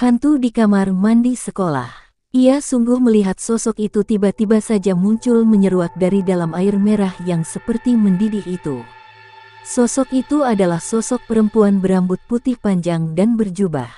Hantu di kamar mandi sekolah. Ia sungguh melihat sosok itu tiba-tiba saja muncul menyeruak dari dalam air merah yang seperti mendidih itu. Sosok itu adalah sosok perempuan berambut putih panjang dan berjubah.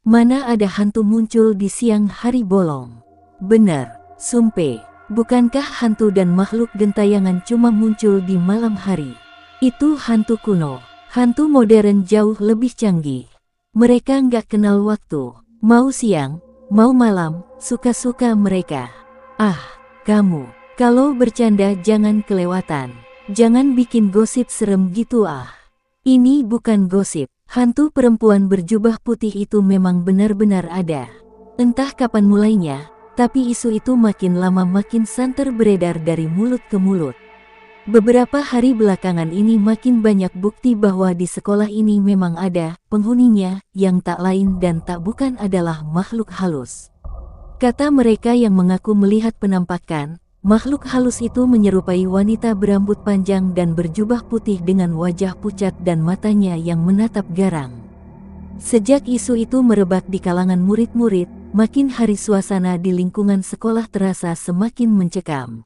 Mana ada hantu muncul di siang hari bolong? Benar, Sumpe. Bukankah hantu dan makhluk gentayangan cuma muncul di malam hari? Itu hantu kuno. Hantu modern jauh lebih canggih. Mereka nggak kenal waktu. Mau siang, mau malam, suka-suka mereka. Ah, kamu. Kalau bercanda jangan kelewatan. Jangan bikin gosip serem gitu ah. Ini bukan gosip. Hantu perempuan berjubah putih itu memang benar-benar ada. Entah kapan mulainya, tapi isu itu makin lama makin santer beredar dari mulut ke mulut. Beberapa hari belakangan ini makin banyak bukti bahwa di sekolah ini memang ada penghuninya yang tak lain dan tak bukan adalah makhluk halus. Kata mereka yang mengaku melihat penampakan, makhluk halus itu menyerupai wanita berambut panjang dan berjubah putih dengan wajah pucat dan matanya yang menatap garang. Sejak isu itu merebak di kalangan murid-murid, makin hari suasana di lingkungan sekolah terasa semakin mencekam.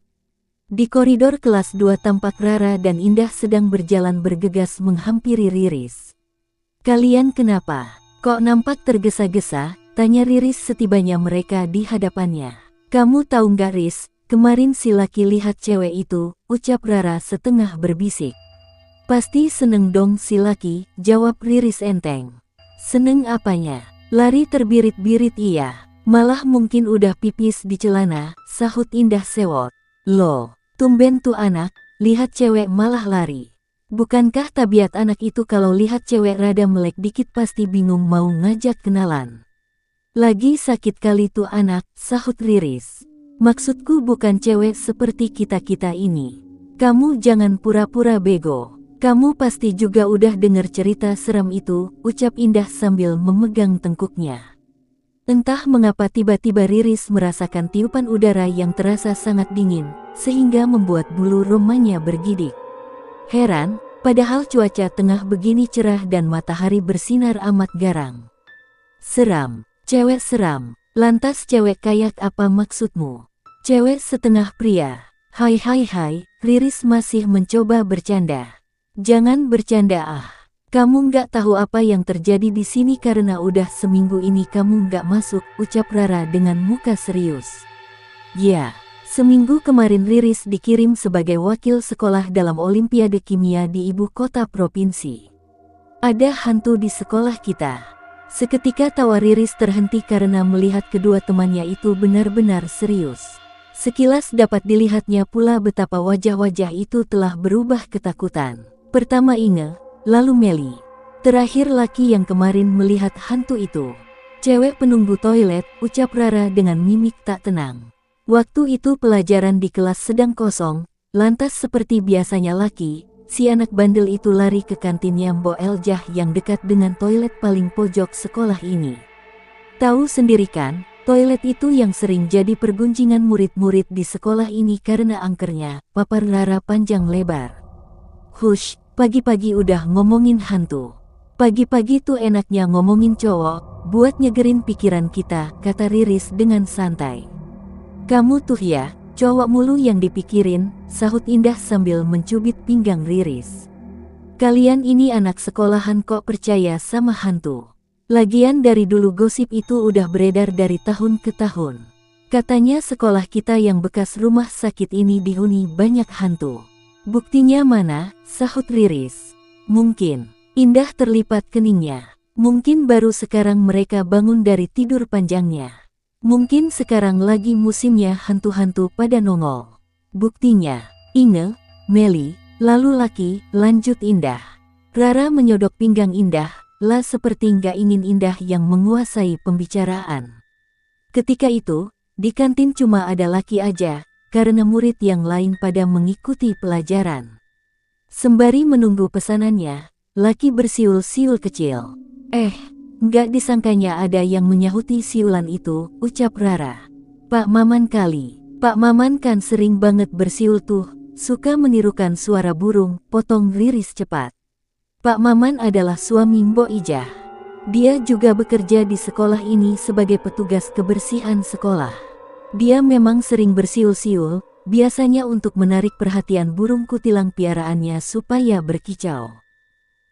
Di koridor kelas 2 tampak Rara dan Indah sedang berjalan bergegas menghampiri Riris. "Kalian kenapa? Kok nampak tergesa-gesa?" tanya Riris setibanya mereka di hadapannya. "Kamu tahu nggak Riz, kemarin si laki lihat cewek itu," ucap Rara setengah berbisik. "Pasti seneng dong si laki," jawab Riris enteng. "Seneng apanya? Lari terbirit-birit iya. Malah mungkin udah pipis di celana," sahut Indah sewot. "Loh, tumben tuh anak, lihat cewek malah lari. Bukankah tabiat anak itu kalau lihat cewek rada melek dikit pasti bingung mau ngajak kenalan?" "Lagi sakit kali tuh anak," sahut Riris. "Maksudku bukan cewek seperti kita-kita ini. Kamu jangan pura-pura bego. Kamu pasti juga udah denger cerita seram itu," ucap Indah sambil memegang tengkuknya. Entah mengapa tiba-tiba Riris merasakan tiupan udara yang terasa sangat dingin, sehingga membuat bulu romanya bergidik. Heran, padahal cuaca tengah begini cerah dan matahari bersinar amat garang. "Seram, cewek seram. Lantas cewek kayak apa maksudmu? Cewek setengah pria?" Hai, Riris masih mencoba bercanda. "Jangan bercanda ah. Kamu nggak tahu apa yang terjadi di sini karena udah seminggu ini kamu nggak masuk," ucap Rara dengan muka serius. "Ya, seminggu kemarin Riris dikirim sebagai wakil sekolah dalam Olimpiade Kimia di ibu kota provinsi. Ada hantu di sekolah kita." Seketika tawa Riris terhenti karena melihat kedua temannya itu benar-benar serius. Sekilas dapat dilihatnya pula betapa wajah-wajah itu telah berubah ketakutan. Pertama Inge, lalu Meli. Terakhir laki yang kemarin melihat hantu itu. "Cewek penunggu toilet," ucap Rara dengan mimik tak tenang. Waktu itu pelajaran di kelas sedang kosong, lantas seperti biasanya laki, si anak bandel itu lari ke kantinnya Mbok Eljah yang dekat dengan toilet paling pojok sekolah ini. Tahu sendiri kan, toilet itu yang sering jadi pergunjingan murid-murid di sekolah ini karena angkernya, papar Rara panjang lebar. "Hush, pagi-pagi udah ngomongin hantu. Pagi-pagi tuh enaknya ngomongin cowok, buat nyegerin pikiran kita," kata Riris dengan santai. "Kamu tuh ya, cowok mulu yang dipikirin," sahut Indah sambil mencubit pinggang Riris. "Kalian ini anak sekolahan kok percaya sama hantu? Lagian dari dulu gosip itu udah beredar dari tahun ke tahun. Katanya sekolah kita yang bekas rumah sakit ini dihuni banyak hantu. Buktinya mana?" sahut Riris. "Mungkin." Indah terlipat keningnya. "Mungkin baru sekarang mereka bangun dari tidur panjangnya. Mungkin sekarang lagi musimnya hantu-hantu pada nongol. Buktinya." "Inge, Meli, lalu laki," lanjut Indah. Rara menyodok pinggang Indah, lah seperti nggak ingin Indah yang menguasai pembicaraan. Ketika itu, di kantin cuma ada laki aja, karena murid yang lain pada mengikuti pelajaran. Sembari menunggu pesanannya, laki bersiul-siul kecil. Nggak disangkanya ada yang menyahuti siulan itu," ucap Rara. "Pak Maman kali. Pak Maman kan sering banget bersiul tuh, suka menirukan suara burung," potong Riris cepat. "Pak Maman adalah suami Mbok Ijah." Dia juga bekerja di sekolah ini sebagai petugas kebersihan sekolah. Dia memang sering bersiul-siul, biasanya untuk menarik perhatian burung kutilang piaraannya supaya berkicau.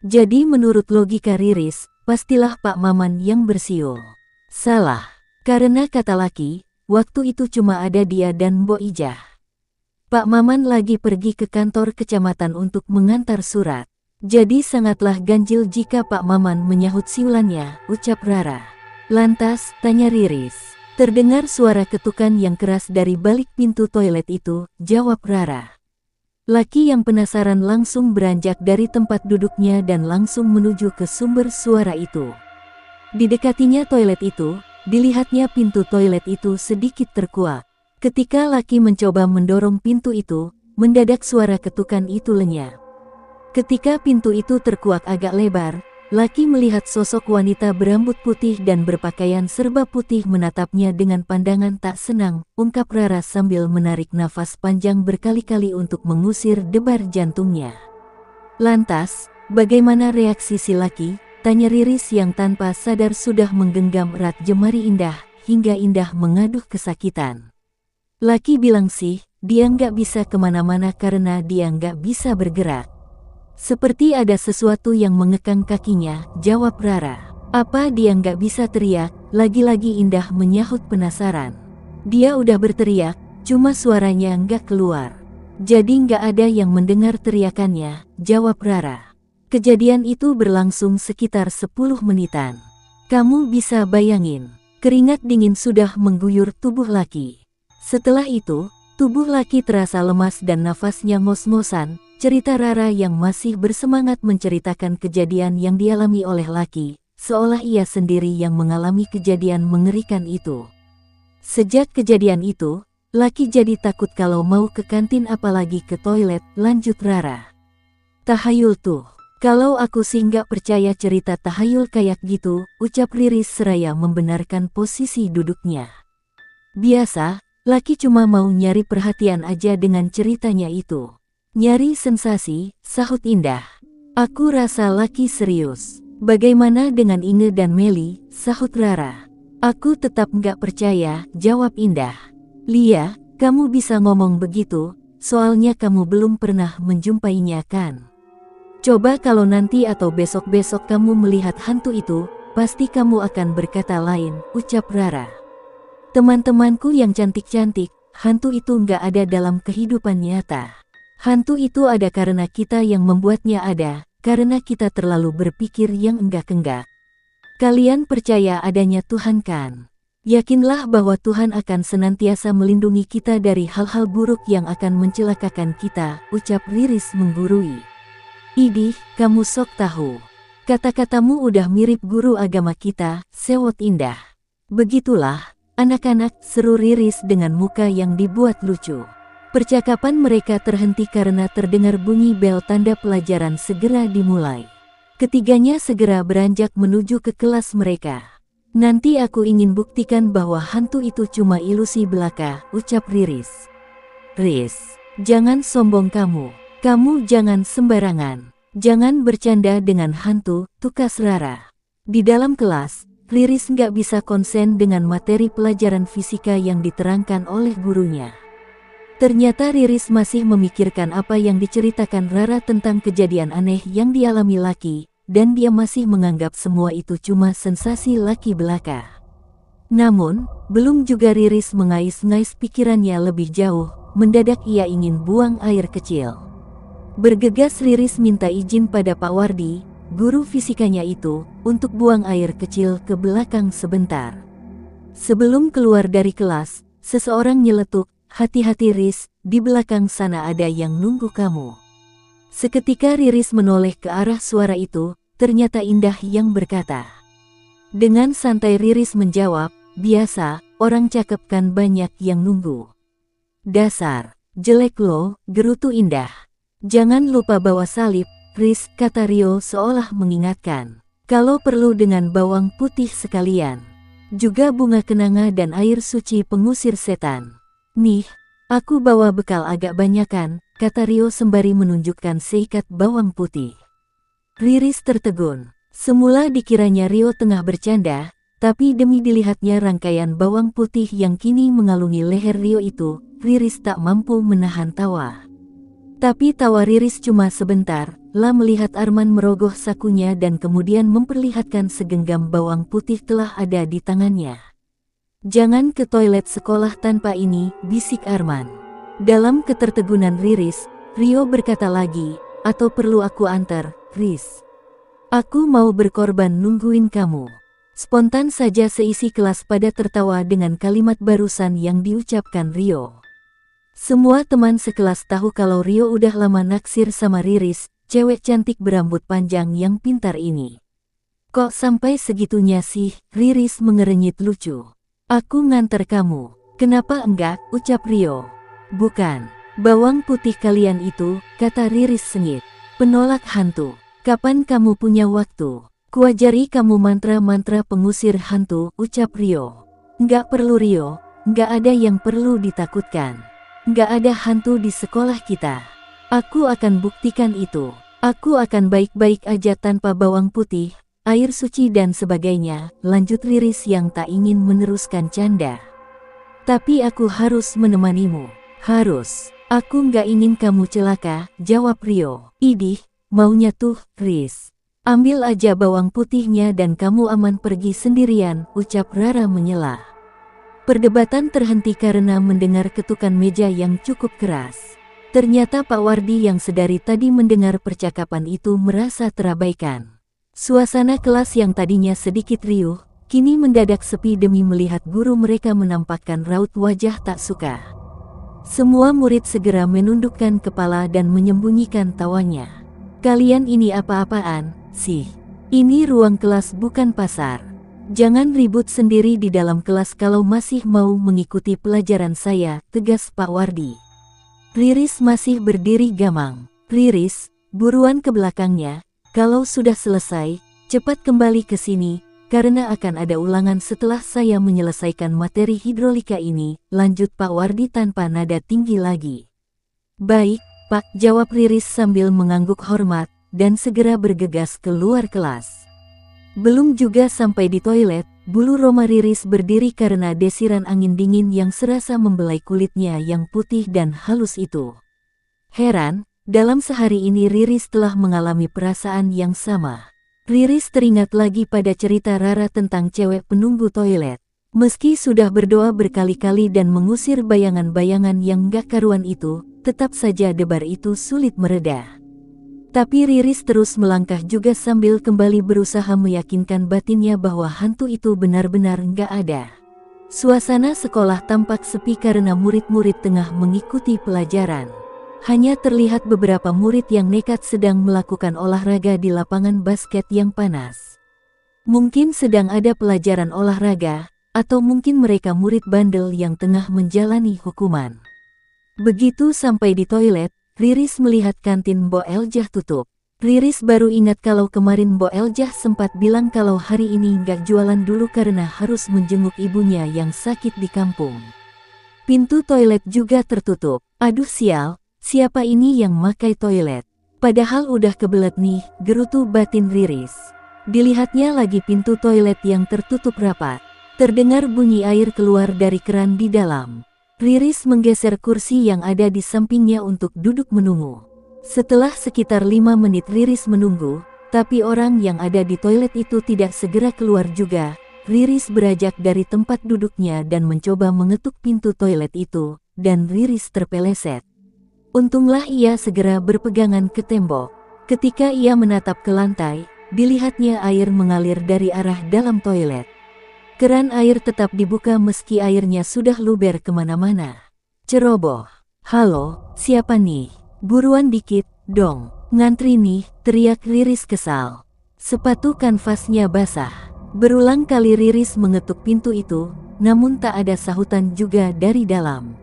Jadi menurut logika Riris, pastilah Pak Maman yang bersiul. Salah, karena kata Laki, waktu itu cuma ada dia dan Mbok Ijah. Pak Maman lagi pergi ke kantor kecamatan untuk mengantar surat. Jadi sangatlah ganjil jika Pak Maman menyahut siulannya, ucap Rara. Lantas, tanya Riris. Terdengar suara ketukan yang keras dari balik pintu toilet itu, jawab Rara. Laki yang penasaran langsung beranjak dari tempat duduknya dan langsung menuju ke sumber suara itu. Didekatinya toilet itu, dilihatnya pintu toilet itu sedikit terkuak. Ketika Laki mencoba mendorong pintu itu, mendadak suara ketukan itu lenyap. Ketika pintu itu terkuak agak lebar, Laki melihat sosok wanita berambut putih dan berpakaian serba putih menatapnya dengan pandangan tak senang, ungkap Rara sambil menarik nafas panjang berkali-kali untuk mengusir debar jantungnya. Lantas, bagaimana reaksi si Laki? Tanya Riris yang tanpa sadar sudah menggenggam erat jemari Indah, hingga Indah mengaduh kesakitan. Laki bilang sih, dia nggak bisa kemana-mana karena dia nggak bisa bergerak. Seperti ada sesuatu yang mengekang kakinya, jawab Rara. Apa dia nggak bisa teriak? Lagi-lagi Indah menyahut penasaran. Dia udah berteriak, cuma suaranya nggak keluar. Jadi nggak ada yang mendengar teriakannya, jawab Rara. Kejadian itu berlangsung sekitar 10 menitan. Kamu bisa bayangin, keringat dingin sudah mengguyur tubuh Laki. Setelah itu, tubuh Laki terasa lemas dan nafasnya ngos-ngosan. Cerita Rara yang masih bersemangat menceritakan kejadian yang dialami oleh Laki, seolah ia sendiri yang mengalami kejadian mengerikan itu. Sejak kejadian itu, Laki jadi takut kalau mau ke kantin apalagi ke toilet, lanjut Rara. Tahayul tuh, kalau aku sih nggak percaya cerita tahayul kayak gitu, ucap Riris seraya membenarkan posisi duduknya. Biasa, Laki cuma mau nyari perhatian aja dengan ceritanya itu. Nyari sensasi, sahut Indah. Aku rasa Laki serius. Bagaimana dengan Inge dan Meli, sahut Rara. Aku tetap nggak percaya, jawab Indah. Lia, kamu bisa ngomong begitu, soalnya kamu belum pernah menjumpainya kan? Coba kalau nanti atau besok-besok kamu melihat hantu itu, pasti kamu akan berkata lain, ucap Rara. Teman-temanku yang cantik-cantik, hantu itu nggak ada dalam kehidupan nyata. Hantu itu ada karena kita yang membuatnya ada, karena kita terlalu berpikir yang enggak-enggak. Kalian percaya adanya Tuhan kan? Yakinlah bahwa Tuhan akan senantiasa melindungi kita dari hal-hal buruk yang akan mencelakakan kita, ucap Riris menggurui. Idih, kamu sok tahu. Kata-katamu udah mirip guru agama kita, sewot Indah. Begitulah, anak-anak, seru Riris dengan muka yang dibuat lucu. Percakapan mereka terhenti karena terdengar bunyi bel tanda pelajaran segera dimulai. Ketiganya segera beranjak menuju ke kelas mereka. Nanti aku ingin buktikan bahwa hantu itu cuma ilusi belaka, ucap Riris. Riz, jangan sombong kamu. Kamu jangan sembarangan. Jangan bercanda dengan hantu, tukas Rara. Di dalam kelas, Riris nggak bisa konsen dengan materi pelajaran fisika yang diterangkan oleh gurunya. Ternyata Riris masih memikirkan apa yang diceritakan Rara tentang kejadian aneh yang dialami Laki, dan dia masih menganggap semua itu cuma sensasi Laki belaka. Namun, belum juga Riris mengais-ngais pikirannya lebih jauh, mendadak ia ingin buang air kecil. Bergegas Riris minta izin pada Pak Wardi, guru fisikanya itu, untuk buang air kecil ke belakang sebentar. Sebelum keluar dari kelas, seseorang nyeletuk, hati-hati Riz, di belakang sana ada yang nunggu kamu. Seketika Riris menoleh ke arah suara itu, ternyata Indah yang berkata. Dengan santai Riris menjawab, biasa, orang cakep kan banyak yang nunggu. Dasar, jelek lo, gerutu Indah. Jangan lupa bawa salib, Riz, kata Rio seolah mengingatkan. Kalau perlu dengan bawang putih sekalian. Juga bunga kenanga dan air suci pengusir setan. Nih, aku bawa bekal agak banyakan, kata Rio sembari menunjukkan seikat bawang putih. Riris tertegun. Semula dikiranya Rio tengah bercanda, tapi demi dilihatnya rangkaian bawang putih yang kini mengalungi leher Rio itu, Riris tak mampu menahan tawa. Tapi tawa Riris cuma sebentar, lah melihat Arman merogoh sakunya dan kemudian memperlihatkan segenggam bawang putih telah ada di tangannya. "Jangan ke toilet sekolah tanpa ini," bisik Arman. Dalam ketertegunan Riris, Rio berkata lagi, "Atau perlu aku antar, Riz? Aku mau berkorban nungguin kamu." Spontan saja seisi kelas pada tertawa dengan kalimat barusan yang diucapkan Rio. Semua teman sekelas tahu kalau Rio udah lama naksir sama Riris, cewek cantik berambut panjang yang pintar ini. "Kok sampai segitunya sih?" Riris mengerenyit lucu. "Aku nganter kamu." "Kenapa enggak?" ucap Rio. "Bukan bawang putih kalian itu," kata Riris sengit. "Penolak hantu. Kapan kamu punya waktu? Kuajari kamu mantra-mantra pengusir hantu," ucap Rio. "Nggak perlu Rio, nggak ada yang perlu ditakutkan. Nggak ada hantu di sekolah kita. Aku akan buktikan itu. Aku akan baik-baik aja tanpa bawang putih, air suci dan sebagainya," lanjut Riris yang tak ingin meneruskan canda. "Tapi aku harus menemanimu." "Harus. Aku nggak ingin kamu celaka," jawab Rio. "Idih, maunya tuh, Riz. Ambil aja bawang putihnya dan kamu aman pergi sendirian," ucap Rara menyela. Perdebatan terhenti karena mendengar ketukan meja yang cukup keras. Ternyata Pak Wardi yang sedari tadi mendengar percakapan itu merasa terabaikan. Suasana kelas yang tadinya sedikit riuh, kini mendadak sepi demi melihat guru mereka menampakkan raut wajah tak suka. Semua murid segera menundukkan kepala dan menyembunyikan tawanya. "Kalian ini apa-apaan sih? Ini ruang kelas bukan pasar. Jangan ribut sendiri di dalam kelas kalau masih mau mengikuti pelajaran saya," tegas Pak Wardi. Riris masih berdiri gamang. "Riris, buruan ke belakangnya. Kalau sudah selesai, cepat kembali ke sini, karena akan ada ulangan setelah saya menyelesaikan materi hidrolika ini," lanjut Pak Wardi tanpa nada tinggi lagi. "Baik, Pak," jawab Riris sambil mengangguk hormat, dan segera bergegas keluar kelas. Belum juga sampai di toilet, bulu roma Riris berdiri karena desiran angin dingin yang serasa membelai kulitnya yang putih dan halus itu. Heran, dalam sehari ini Riris telah mengalami perasaan yang sama. Riris teringat lagi pada cerita Rara tentang cewek penunggu toilet. Meski sudah berdoa berkali-kali dan mengusir bayangan-bayangan yang gak karuan itu, tetap saja debar itu sulit mereda. Tapi Riris terus melangkah juga sambil kembali berusaha meyakinkan batinnya bahwa hantu itu benar-benar gak ada. Suasana sekolah tampak sepi karena murid-murid tengah mengikuti pelajaran. Hanya terlihat beberapa murid yang nekat sedang melakukan olahraga di lapangan basket yang panas. Mungkin sedang ada pelajaran olahraga, atau mungkin mereka murid bandel yang tengah menjalani hukuman. Begitu sampai di toilet, Riris melihat kantin Mbok Eljah tutup. Riris baru ingat kalau kemarin Mbok Eljah sempat bilang kalau hari ini nggak jualan dulu karena harus menjenguk ibunya yang sakit di kampung. Pintu toilet juga tertutup. Aduh sial, siapa ini yang makai toilet? Padahal udah kebelet nih, gerutu batin Riris. Dilihatnya lagi pintu toilet yang tertutup rapat. Terdengar bunyi air keluar dari keran di dalam. Riris menggeser kursi yang ada di sampingnya untuk duduk menunggu. Setelah sekitar 5 menit Riris menunggu, tapi orang yang ada di toilet itu tidak segera keluar juga. Riris beranjak dari tempat duduknya dan mencoba mengetuk pintu toilet itu, dan Riris terpeleset. Untunglah ia segera berpegangan ke tembok. Ketika ia menatap ke lantai, dilihatnya air mengalir dari arah dalam toilet. Keran air tetap dibuka meski airnya sudah luber kemana-mana. Ceroboh. "Halo, siapa nih? Buruan dikit, dong. Ngantri nih," teriak Riris kesal. Sepatu kanvasnya basah. Berulang kali Riris mengetuk pintu itu, namun tak ada sahutan juga dari dalam.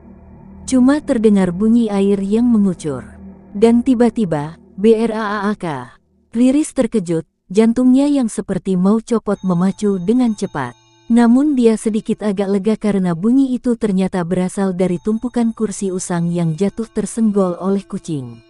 Cuma terdengar bunyi air yang mengucur. Dan tiba-tiba, BRAAK. Riris terkejut, jantungnya yang seperti mau copot memacu dengan cepat. Namun dia sedikit agak lega karena bunyi itu ternyata berasal dari tumpukan kursi usang yang jatuh tersenggol oleh kucing.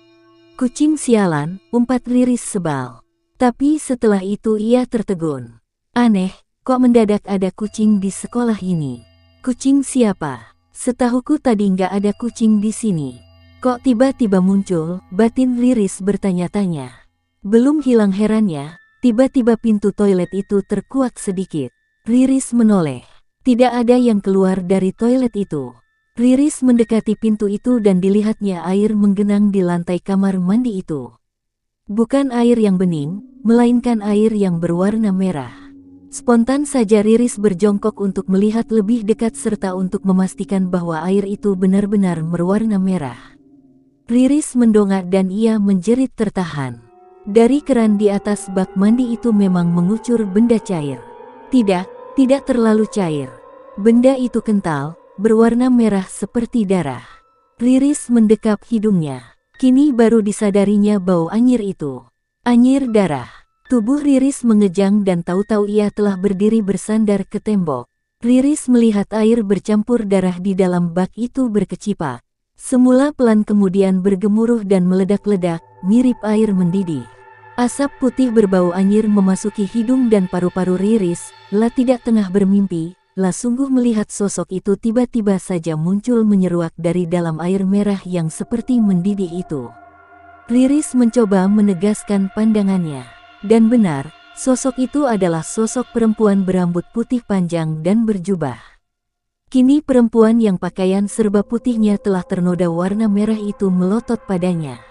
"Kucing sialan," umpat Riris sebal. Tapi setelah itu ia tertegun. Aneh, kok mendadak ada kucing di sekolah ini? Kucing siapa? Setahuku tadi nggak ada kucing di sini. Kok tiba-tiba muncul? Batin Riris bertanya-tanya. Belum hilang herannya, tiba-tiba pintu toilet itu terkuak sedikit. Riris menoleh. Tidak ada yang keluar dari toilet itu. Riris mendekati pintu itu dan dilihatnya air menggenang di lantai kamar mandi itu. Bukan air yang bening, melainkan air yang berwarna merah. Spontan saja Riris berjongkok untuk melihat lebih dekat serta untuk memastikan bahwa air itu benar-benar berwarna merah. Riris mendongak dan ia menjerit tertahan. Dari keran di atas bak mandi itu memang mengucur benda cair. Tidak terlalu cair. Benda itu kental, berwarna merah seperti darah. Riris mendekap hidungnya. Kini baru disadarinya bau anyir itu. Anyir darah. Tubuh Riris mengejang dan tahu-tahu ia telah berdiri bersandar ke tembok. Riris melihat air bercampur darah di dalam bak itu berkecipak. Semula pelan kemudian bergemuruh dan meledak-ledak, mirip air mendidih. Asap putih berbau anyir memasuki hidung dan paru-paru Riris. Lah tidak tengah bermimpi, lah sungguh melihat sosok itu tiba-tiba saja muncul menyeruak dari dalam air merah yang seperti mendidih itu. Riris mencoba menegaskan pandangannya. Dan benar, sosok itu adalah sosok perempuan berambut putih panjang dan berjubah. Kini perempuan yang pakaian serba putihnya telah ternoda warna merah itu melotot padanya.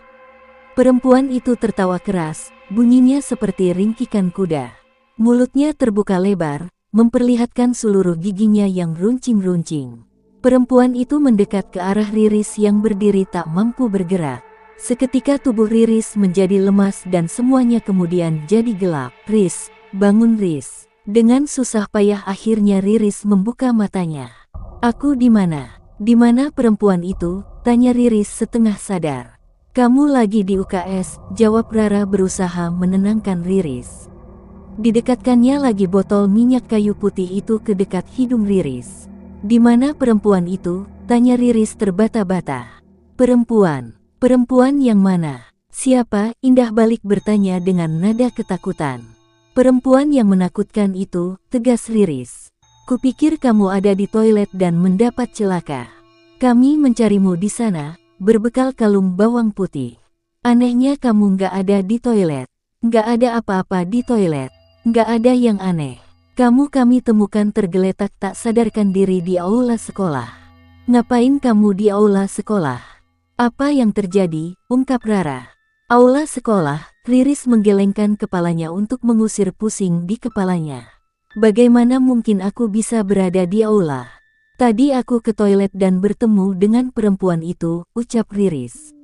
Perempuan itu tertawa keras, bunyinya seperti ringkikan kuda. Mulutnya terbuka lebar, memperlihatkan seluruh giginya yang runcing-runcing. Perempuan itu mendekat ke arah Riris yang berdiri tak mampu bergerak. Seketika tubuh Riris menjadi lemas dan semuanya kemudian jadi gelap. "Riz, bangun Riz." Dengan susah payah akhirnya Riris membuka matanya. "Aku di mana? Di mana perempuan itu?" tanya Riris setengah sadar. "Kamu lagi di UKS," jawab Rara berusaha menenangkan Riris. Didekatkannya lagi botol minyak kayu putih itu ke dekat hidung Riris. "Di mana perempuan itu?" tanya Riris terbata-bata. "Perempuan? Perempuan yang mana? Siapa?" Indah balik bertanya dengan nada ketakutan. "Perempuan yang menakutkan itu," tegas Riris. "Kupikir kamu ada di toilet dan mendapat celaka. Kami mencarimu di sana, berbekal kalung bawang putih. Anehnya kamu nggak ada di toilet. Nggak ada apa-apa di toilet. Nggak ada yang aneh. Kami temukan tergeletak tak sadarkan diri di aula sekolah." "Ngapain kamu di aula sekolah? Apa yang terjadi?" ungkap Rara. "Aula sekolah," Riris menggelengkan kepalanya untuk mengusir pusing di kepalanya. "Bagaimana mungkin aku bisa berada di aula? Tadi aku ke toilet dan bertemu dengan perempuan itu," ucap Riris.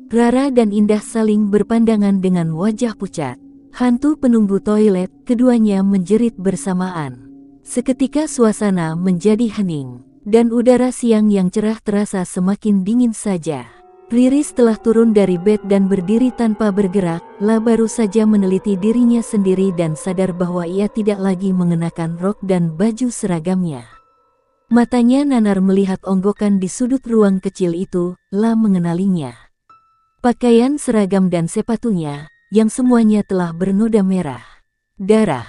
Rara dan Indah saling berpandangan dengan wajah pucat. Hantu penunggu toilet, keduanya menjerit bersamaan. Seketika suasana menjadi hening, dan udara siang yang cerah terasa semakin dingin saja. Riris telah turun dari bed dan berdiri tanpa bergerak, lah baru saja meneliti dirinya sendiri dan sadar bahwa ia tidak lagi mengenakan rok dan baju seragamnya. Matanya nanar melihat onggokan di sudut ruang kecil itu, lah mengenalinya. Pakaian seragam dan sepatunya, yang semuanya telah bernoda merah. Darah.